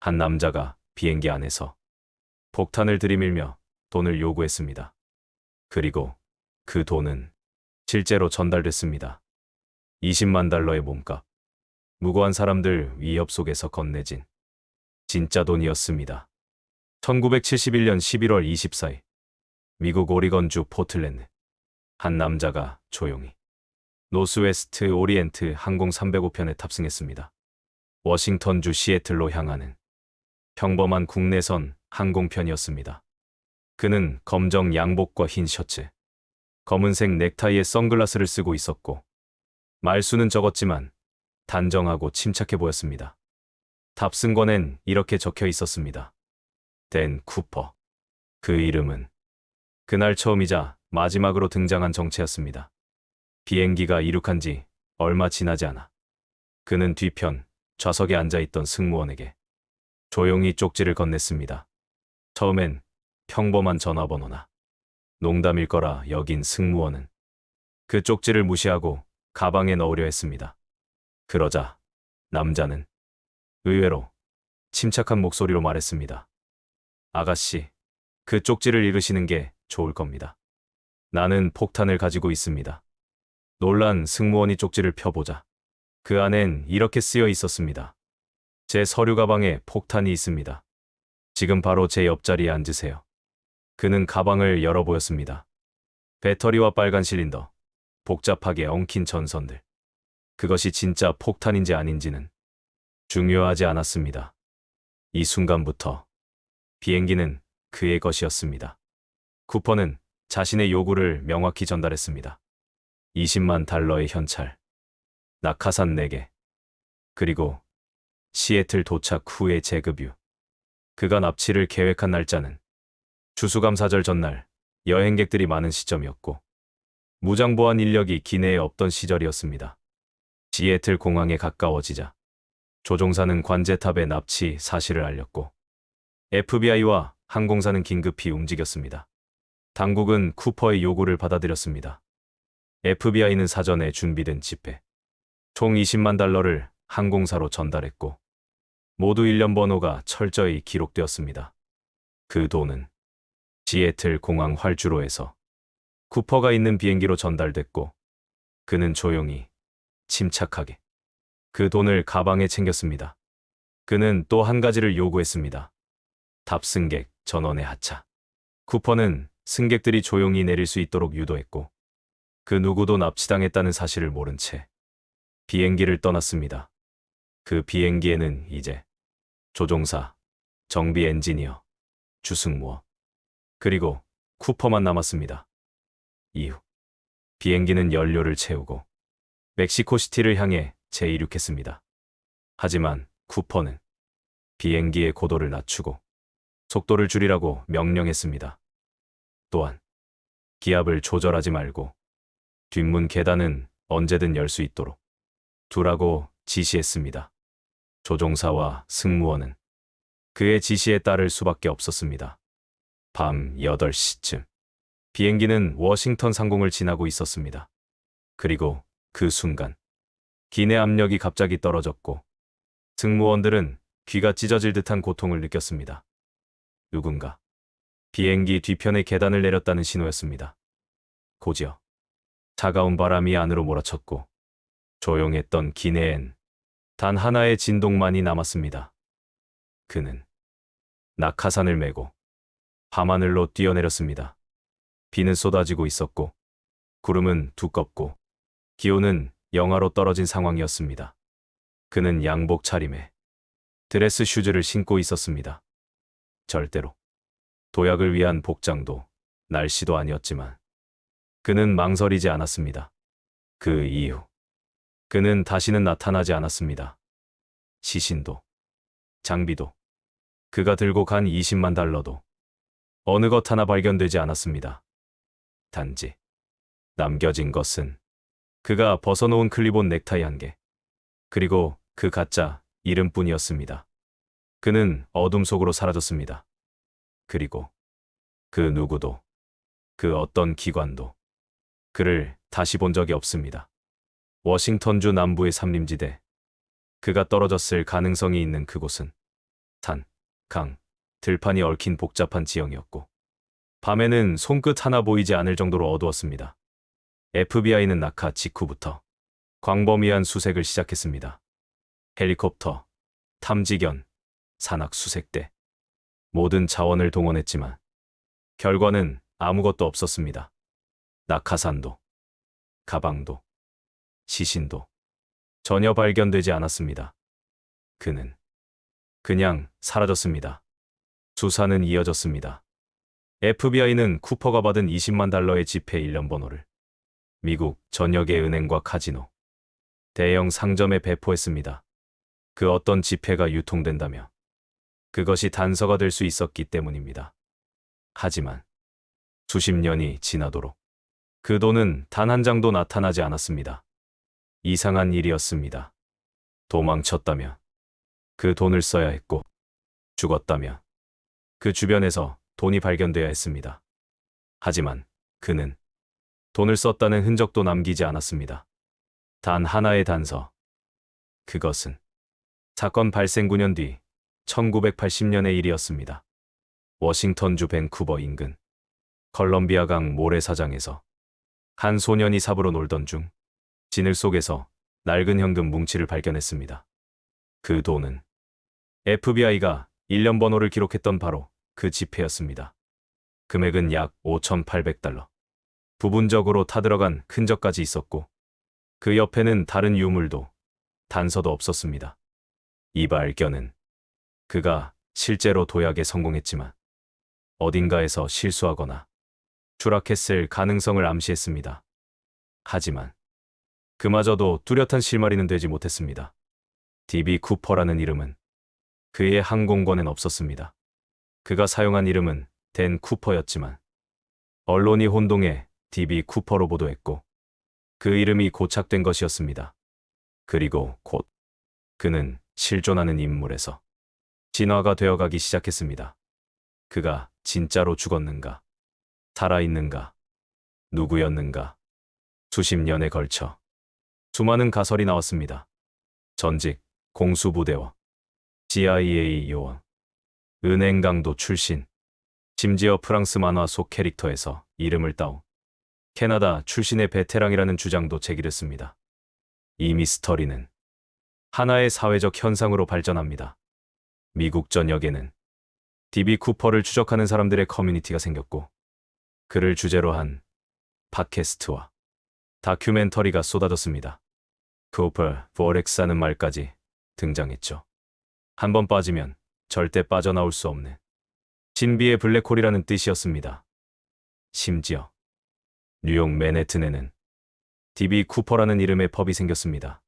한 남자가 비행기 안에서 폭탄을 들이밀며 돈을 요구했습니다. 그리고 그 돈은 실제로 전달됐습니다. 20만 달러의 몸값. 무고한 사람들 위협 속에서 건네진 진짜 돈이었습니다. 1971년 11월 24일 미국 오리건주 포틀랜드. 한 남자가 조용히 노스웨스트 오리엔트 항공 305편에 탑승했습니다. 워싱턴주 시애틀로 향하는 평범한 국내선 항공편이었습니다. 그는 검정 양복과 흰 셔츠, 검은색 넥타이에 선글라스를 쓰고 있었고 말수는 적었지만 단정하고 침착해 보였습니다. 탑승권엔 이렇게 적혀 있었습니다. 댄 쿠퍼. 그 이름은 그날 처음이자 마지막으로 등장한 정체였습니다. 비행기가 이륙한 지 얼마 지나지 않아 그는 뒤편 좌석에 앉아있던 승무원에게 조용히 쪽지를 건넸습니다. 처음엔 평범한 전화번호나 농담일 거라 여긴 승무원은 그 쪽지를 무시하고 가방에 넣으려 했습니다. 그러자 남자는 의외로 침착한 목소리로 말했습니다. 아가씨, 그 쪽지를 읽으시는 게 좋을 겁니다. 나는 폭탄을 가지고 있습니다. 놀란 승무원이 쪽지를 펴보자 그 안엔 이렇게 쓰여 있었습니다. 제 서류 가방에 폭탄이 있습니다. 지금 바로 제 옆자리에 앉으세요. 그는 가방을 열어 보였습니다. 배터리와 빨간 실린더, 복잡하게 엉킨 전선들. 그것이 진짜 폭탄인지 아닌지는 중요하지 않았습니다. 이 순간부터 비행기는 그의 것이었습니다. 쿠퍼는 자신의 요구를 명확히 전달했습니다. 20만 달러의 현찰, 낙하산 4개, 그리고 시애틀 도착 후의 재급유. 그가 납치를 계획한 날짜는 추수감사절 전날 여행객들이 많은 시점이었고 무장보안 인력이 기내에 없던 시절이었습니다. 시애틀 공항에 가까워지자 조종사는 관제탑에 납치 사실을 알렸고 FBI와 항공사는 긴급히 움직였습니다. 당국은 쿠퍼의 요구를 받아들였습니다. FBI는 사전에 준비된 지폐, 총 20만 달러를 항공사로 전달했고 모두 일련 번호가 철저히 기록되었습니다. 그 돈은 시애틀 공항 활주로에서 쿠퍼가 있는 비행기로 전달됐고 그는 조용히 침착하게 그 돈을 가방에 챙겼습니다. 그는 또 한 가지를 요구했습니다. 탑승객 전원의 하차. 쿠퍼는 승객들이 조용히 내릴 수 있도록 유도했고 그 누구도 납치당했다는 사실을 모른 채 비행기를 떠났습니다. 그 비행기에는 이제 조종사, 정비 엔지니어, 주승무원, 그리고 쿠퍼만 남았습니다. 이후 비행기는 연료를 채우고 멕시코시티를 향해 재이륙했습니다. 하지만 쿠퍼는 비행기의 고도를 낮추고 속도를 줄이라고 명령했습니다. 또한 기압을 조절하지 말고 뒷문 계단은 언제든 열 수 있도록 두라고 지시했습니다. 조종사와 승무원은 그의 지시에 따를 수밖에 없었습니다. 밤 8시쯤 비행기는 워싱턴 상공을 지나고 있었습니다. 그리고 그 순간 기내 압력이 갑자기 떨어졌고 승무원들은 귀가 찢어질 듯한 고통을 느꼈습니다. 누군가 비행기 뒤편의 계단을 내렸다는 신호였습니다. 곧이어 차가운 바람이 안으로 몰아쳤고 조용했던 기내엔 단 하나의 진동만이 남았습니다. 그는 낙하산을 메고 밤하늘로 뛰어내렸습니다. 비는 쏟아지고 있었고 구름은 두껍고 기온은 영하로 떨어진 상황이었습니다. 그는 양복 차림에 드레스 슈즈를 신고 있었습니다. 절대로 도약을 위한 복장도 날씨도 아니었지만 그는 망설이지 않았습니다. 그 이후 그는 다시는 나타나지 않았습니다. 시신도 장비도 그가 들고 간 20만 달러도 어느 것 하나 발견되지 않았습니다. 단지 남겨진 것은 그가 벗어놓은 클리본 넥타이 1개, 그리고 그 가짜 이름뿐이었습니다. 그는 어둠 속으로 사라졌습니다. 그리고 그 누구도, 그 어떤 기관도 그를 다시 본 적이 없습니다. 워싱턴주 남부의 산림지대, 그가 떨어졌을 가능성이 있는 그곳은 산, 강, 들판이 얽힌 복잡한 지형이었고 밤에는 손끝 하나 보이지 않을 정도로 어두웠습니다. FBI는 낙하 직후부터 광범위한 수색을 시작했습니다. 헬리콥터, 탐지견, 산악 수색대, 모든 자원을 동원했지만 결과는 아무것도 없었습니다. 낙하산도, 가방도, 시신도 전혀 발견되지 않았습니다. 그는 그냥 사라졌습니다. 수사는 이어졌습니다. FBI는 쿠퍼가 받은 $200,000의 지폐 일련 번호를 미국 전역의 은행과 카지노, 대형 상점에 배포했습니다. 그 어떤 지폐가 유통된다며 그것이 단서가 될 수 있었기 때문입니다. 하지만 수십 년이 지나도록 그 돈은 단 한 장도 나타나지 않았습니다. 이상한 일이었습니다. 도망쳤다면 그 돈을 써야 했고 죽었다면 그 주변에서 돈이 발견되어야 했습니다. 하지만 그는 돈을 썼다는 흔적도 남기지 않았습니다. 단 하나의 단서. 그것은 사건 발생 9년 뒤 1980년의 일이었습니다. 워싱턴주 밴쿠버 인근 컬럼비아강 모래사장에서 한 소년이 삽으로 놀던 중 진흙 속에서 낡은 현금 뭉치를 발견했습니다. 그 돈은 FBI가 일련 번호를 기록했던 바로 그 지폐였습니다. 금액은 약 $5,800. 부분적으로 타들어간 흔적까지 있었고 그 옆에는 다른 유물도 단서도 없었습니다. 이 발견은 그가 실제로 도약에 성공했지만 어딘가에서 실수하거나 추락했을 가능성을 암시했습니다. 하지만 그마저도 뚜렷한 실마리는 되지 못했습니다. D.B. 쿠퍼라는 이름은 그의 항공권엔 없었습니다. 그가 사용한 이름은 댄 쿠퍼였지만 언론이 혼동해 D.B. 쿠퍼로 보도했고 그 이름이 고착된 것이었습니다. 그리고 곧 그는 실존하는 인물에서 진화가 되어가기 시작했습니다. 그가 진짜로 죽었는가? 살아있는가? 누구였는가? 수십 년에 걸쳐 수많은 가설이 나왔습니다. 전직 공수부대원, CIA 요원, 은행 강도 출신, 심지어 프랑스 만화 속 캐릭터에서 이름을 따온 캐나다 출신의 베테랑이라는 주장도 제기됐습니다. 이 미스터리는 하나의 사회적 현상으로 발전합니다. 미국 전역에는 D.B. 쿠퍼를 추적하는 사람들의 커뮤니티가 생겼고 그를 주제로 한 팟캐스트와 다큐멘터리가 쏟아졌습니다. 쿠퍼 포렉스라는 말까지 등장했죠. 한번 빠지면 절대 빠져나올 수 없는 신비의 블랙홀이라는 뜻이었습니다. 심지어 뉴욕 맨해튼에는 D.B. 쿠퍼라는 이름의 펍이 생겼습니다.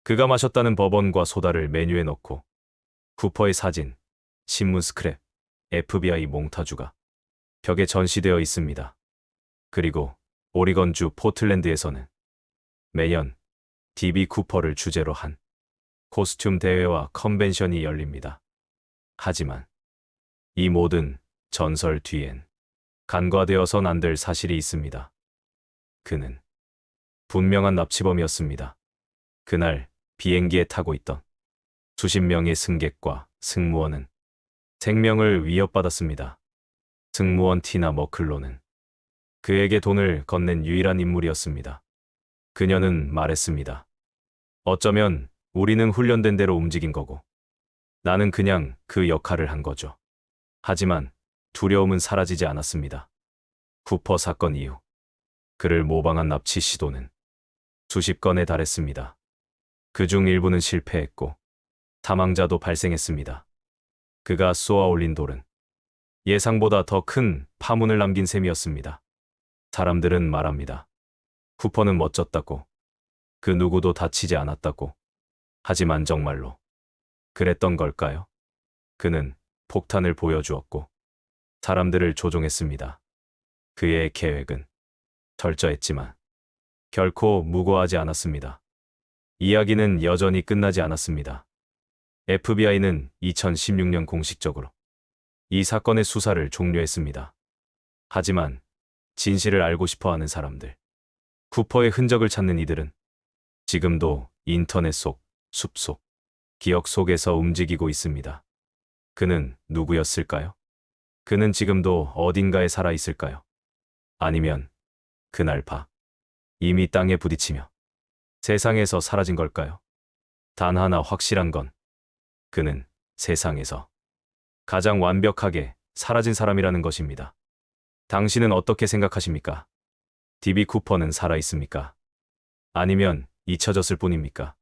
그가 마셨다는 버번과 소다를 메뉴에 넣고 쿠퍼의 사진, 신문 스크랩, FBI 몽타주가 벽에 전시되어 있습니다. 그리고 오리건주 포틀랜드에서는 매년 D.B. 쿠퍼를 주제로 한 코스튬 대회와 컨벤션이 열립니다. 하지만 이 모든 전설 뒤엔 간과되어선 안 될 사실이 있습니다. 그는 분명한 납치범이었습니다. 그날 비행기에 타고 있던 수십 명의 승객과 승무원은 생명을 위협받았습니다. 승무원 티나 머클로는 그에게 돈을 건넨 유일한 인물이었습니다. 그녀는 말했습니다. 어쩌면 우리는 훈련된 대로 움직인 거고 나는 그냥 그 역할을 한 거죠. 하지만 두려움은 사라지지 않았습니다. 쿠퍼 사건 이후 그를 모방한 납치 시도는 수십 건에 달했습니다. 그중 일부는 실패했고 사망자도 발생했습니다. 그가 쏘아 올린 돌은 예상보다 더 큰 파문을 남긴 셈이었습니다. 사람들은 말합니다. 쿠퍼는 멋졌다고, 그 누구도 다치지 않았다고. 하지만 정말로 그랬던 걸까요? 그는 폭탄을 보여주었고 사람들을 조종했습니다. 그의 계획은 철저했지만 결코 무고하지 않았습니다. 이야기는 여전히 끝나지 않았습니다. FBI는 2016년 공식적으로 이 사건의 수사를 종료했습니다. 하지만 진실을 알고 싶어하는 사람들, 쿠퍼의 흔적을 찾는 이들은 지금도 인터넷 속, 숲속, 기억 속에서 움직이고 있습니다. 그는 누구였을까요? 그는 지금도 어딘가에 살아 있을까요? 아니면 그날 이미 땅에 부딪히며 세상에서 사라진 걸까요? 단 하나 확실한 건 그는 세상에서 가장 완벽하게 사라진 사람이라는 것입니다. 당신은 어떻게 생각하십니까? DB 쿠퍼는 살아 있습니까? 아니면 잊혀졌을 뿐입니까?